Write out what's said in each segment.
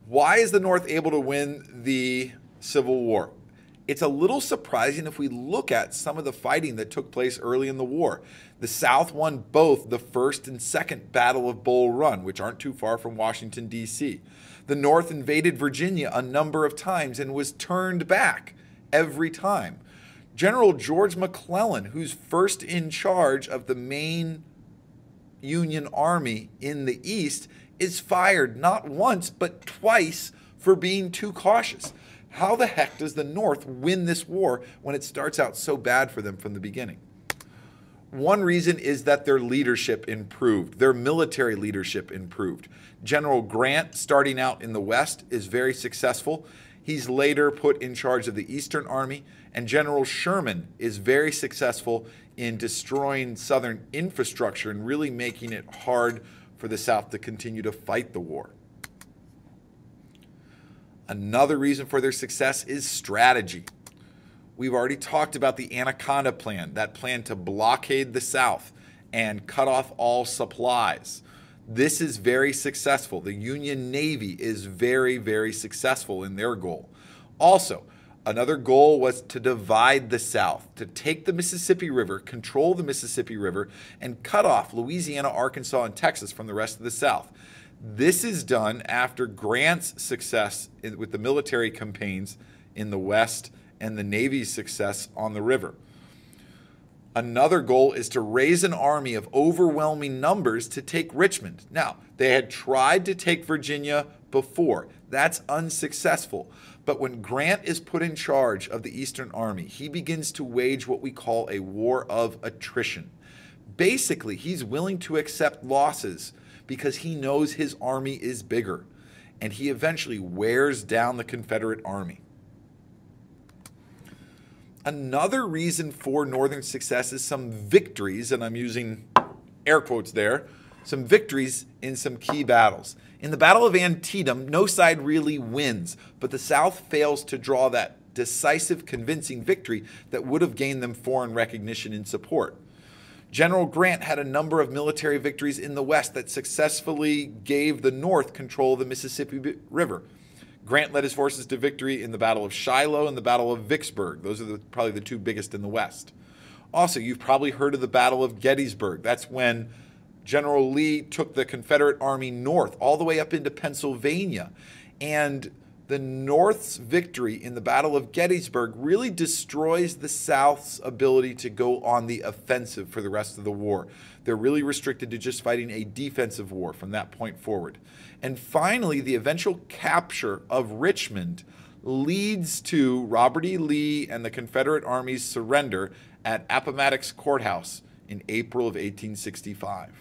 Why is the North able to win the Civil War? It's a little surprising if we look at some of the fighting that took place early in the war. The South won both the First and Second Battle of Bull Run, which aren't too far from Washington, D.C. The North invaded Virginia a number of times and was turned back every time. General George McClellan, who's first in charge of the main Union Army in the East, is fired not once but twice for being too cautious. How the heck does the North win this war when it starts out so bad for them from the beginning? One reason is that their leadership improved. Their military leadership improved. General Grant, starting out in the West, is very successful. He's later put in charge of the Eastern Army, and General Sherman is very successful in destroying Southern infrastructure and really making it hard for the South to continue to fight the war. Another reason for their success is strategy. We've already talked about the Anaconda Plan, that plan to blockade the South and cut off all supplies. This is very successful. The Union Navy is very, very successful in their goal. Also, another goal was to divide the South, to take the Mississippi River, control the Mississippi River, and cut off Louisiana, Arkansas, and Texas from the rest of the South. This is done after Grant's success with the military campaigns in the West and the Navy's success on the river. Another goal is to raise an army of overwhelming numbers to take Richmond. Now, they had tried to take Virginia before. That's unsuccessful. But when Grant is put in charge of the Eastern Army, he begins to wage what we call a war of attrition. Basically, he's willing to accept losses because he knows his army is bigger, and he eventually wears down the Confederate army. Another reason for Northern success is some victories, and I'm using air quotes there, some victories in some key battles. In the Battle of Antietam, no side really wins, but the South fails to draw that decisive, convincing victory that would have gained them foreign recognition and support. General Grant had a number of military victories in the West that successfully gave the North control of the Mississippi River. Grant led his forces to victory in the Battle of Shiloh and the Battle of Vicksburg. Those are probably the two biggest in the West. Also, you've probably heard of the Battle of Gettysburg. That's when General Lee took the Confederate Army north, all the way up into Pennsylvania. And the North's victory in the Battle of Gettysburg really destroys the South's ability to go on the offensive for the rest of the war. They're really restricted to just fighting a defensive war from that point forward. And finally, the eventual capture of Richmond leads to Robert E. Lee and the Confederate Army's surrender at Appomattox Courthouse in April of 1865.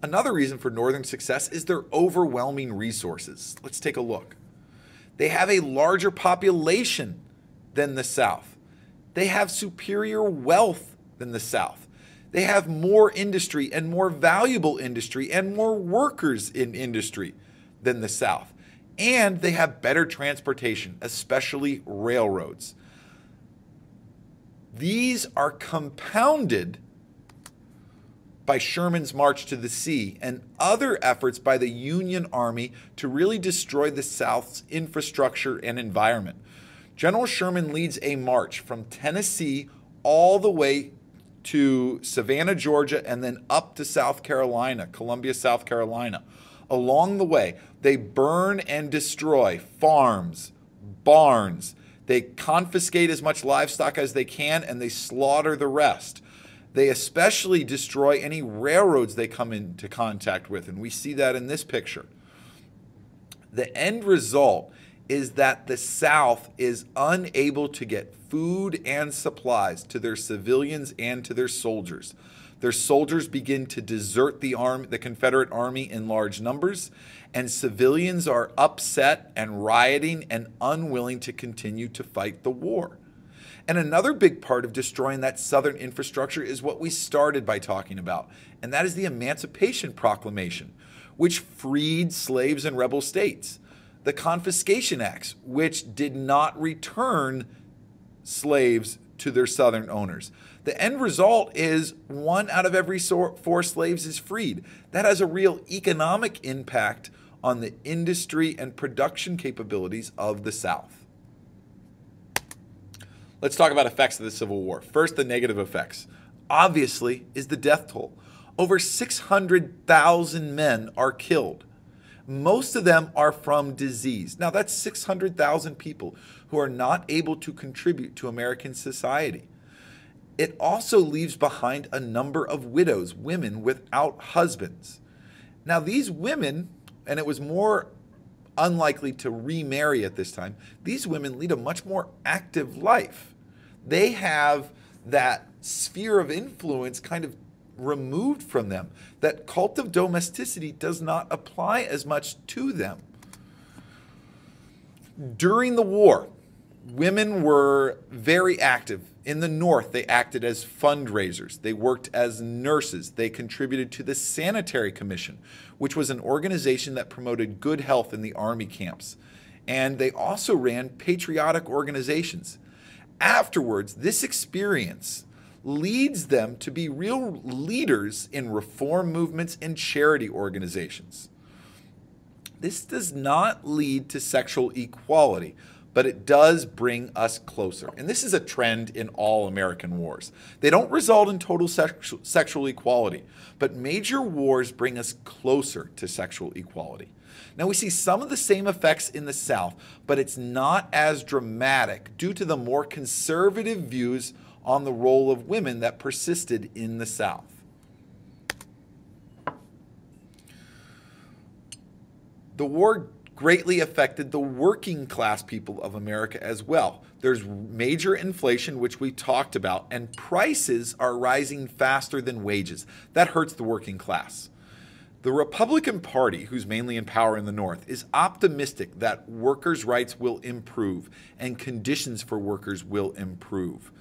Another reason for Northern success is their overwhelming resources. Let's take a look. They have a larger population than the South. They have superior wealth than the South. They have more industry and more valuable industry and more workers in industry than the South. And they have better transportation, especially railroads. These are compounded by Sherman's march to the sea and other efforts by the Union Army to really destroy the South's infrastructure and environment. General Sherman leads a march from Tennessee all the way to Savannah, Georgia, and then up to South Carolina, Columbia, South Carolina. Along the way, they burn and destroy farms, barns. They confiscate as much livestock as they can, and they slaughter the rest. They especially destroy any railroads they come into contact with, and we see that in this picture. The end result is that the South is unable to get food and supplies to their civilians and to their soldiers. Their soldiers begin to desert the Confederate Army in large numbers, and civilians are upset and rioting and unwilling to continue to fight the war. And another big part of destroying that Southern infrastructure is what we started by talking about, and that is the Emancipation Proclamation, which freed slaves in rebel states. The Confiscation Acts, which did not return slaves to their Southern owners. The end result is 1 out of every 4 slaves is freed. That has a real economic impact on the industry and production capabilities of the South. Let's talk about effects of the Civil War. First, the negative effects. Obviously, is the death toll. Over 600,000 men are killed. Most of them are from disease. Now, that's 600,000 people who are not able to contribute to American society. It also leaves behind a number of widows, women without husbands. Now, these women, and it was more unlikely to remarry at this time, these women lead a much more active life. They have that sphere of influence kind of removed from them. That cult of domesticity does not apply as much to them. During the war, women were very active. In the North, they acted as fundraisers. They worked as nurses. They contributed to the Sanitary Commission, which was an organization that promoted good health in the Army camps. And they also ran patriotic organizations. Afterwards, this experience leads them to be real leaders in reform movements and charity organizations. This does not lead to sexual equality, but it does bring us closer. And this is a trend in all American wars. They don't result in total sexual equality, but major wars bring us closer to sexual equality. Now, we see some of the same effects in the South, but it's not as dramatic due to the more conservative views on the role of women that persisted in the South. The war greatly affected the working class people of America as well. There's major inflation, which we talked about, and prices are rising faster than wages. That hurts the working class. The Republican Party, who's mainly in power in the North, is optimistic that workers' rights will improve and conditions for workers will improve.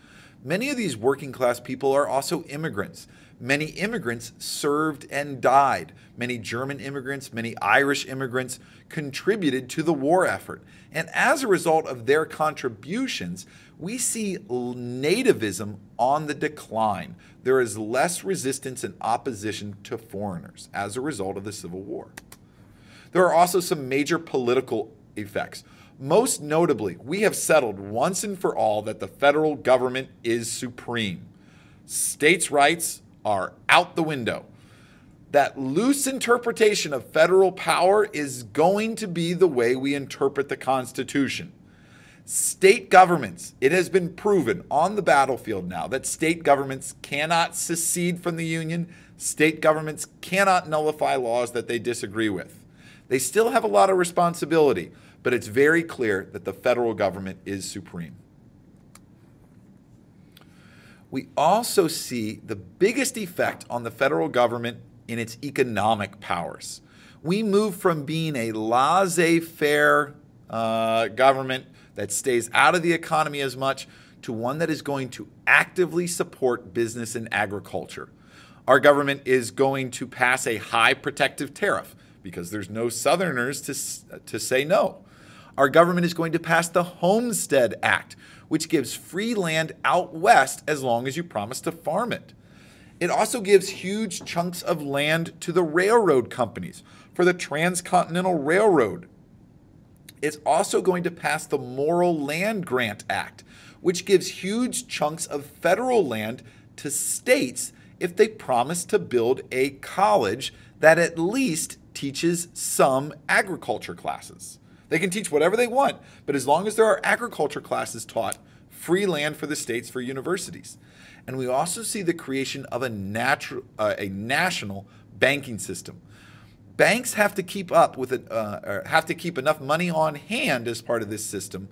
Many of these working class people are also immigrants. Many immigrants served and died. Many German immigrants, many Irish immigrants contributed to the war effort. And as a result of their contributions, we see nativism on the decline. There is less resistance and opposition to foreigners as a result of the Civil War. There are also some major political effects. Most notably, we have settled once and for all that the federal government is supreme. States' rights are out the window. That loose interpretation of federal power is going to be the way we interpret the Constitution. State governments, it has been proven on the battlefield now that state governments cannot secede from the Union. State governments cannot nullify laws that they disagree with. They still have a lot of responsibility, but it's very clear that the federal government is supreme. We also see the biggest effect on the federal government in its economic powers. We move from being a laissez-faire government that stays out of the economy as much to one that is going to actively support business and agriculture. Our government is going to pass a high protective tariff because there's no Southerners to say no. Our government is going to pass the Homestead Act, which gives free land out west as long as you promise to farm it. It also gives huge chunks of land to the railroad companies for the Transcontinental Railroad. It's also going to pass the Morrill Land Grant Act, which gives huge chunks of federal land to states if they promise to build a college that at least teaches some agriculture classes. They can teach whatever they want, but as long as there are agriculture classes taught, free land for the states for universities. And we also see the creation of a national banking system. Banks have to keep up with it, have to keep enough money on hand as part of this system,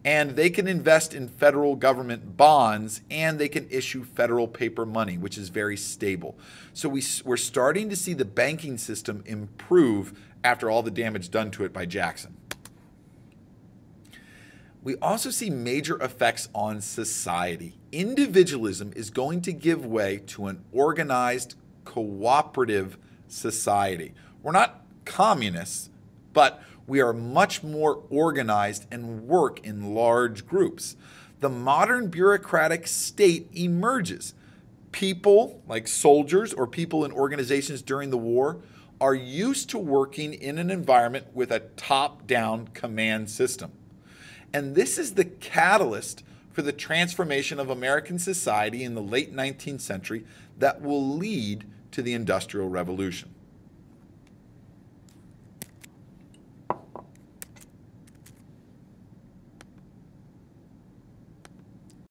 and they can invest in federal government bonds, and they can issue federal paper money, which is very stable. So we're starting to see the banking system improve after all the damage done to it by Jackson. We also see major effects on society. Individualism is going to give way to an organized, cooperative society. We're not communists, but we are much more organized and work in large groups. the modern bureaucratic state emerges. People, like soldiers or people in organizations during the war, are used to working in an environment with a top-down command system. And this is the catalyst for the transformation of American society in the late 19th century that will lead to the Industrial Revolution.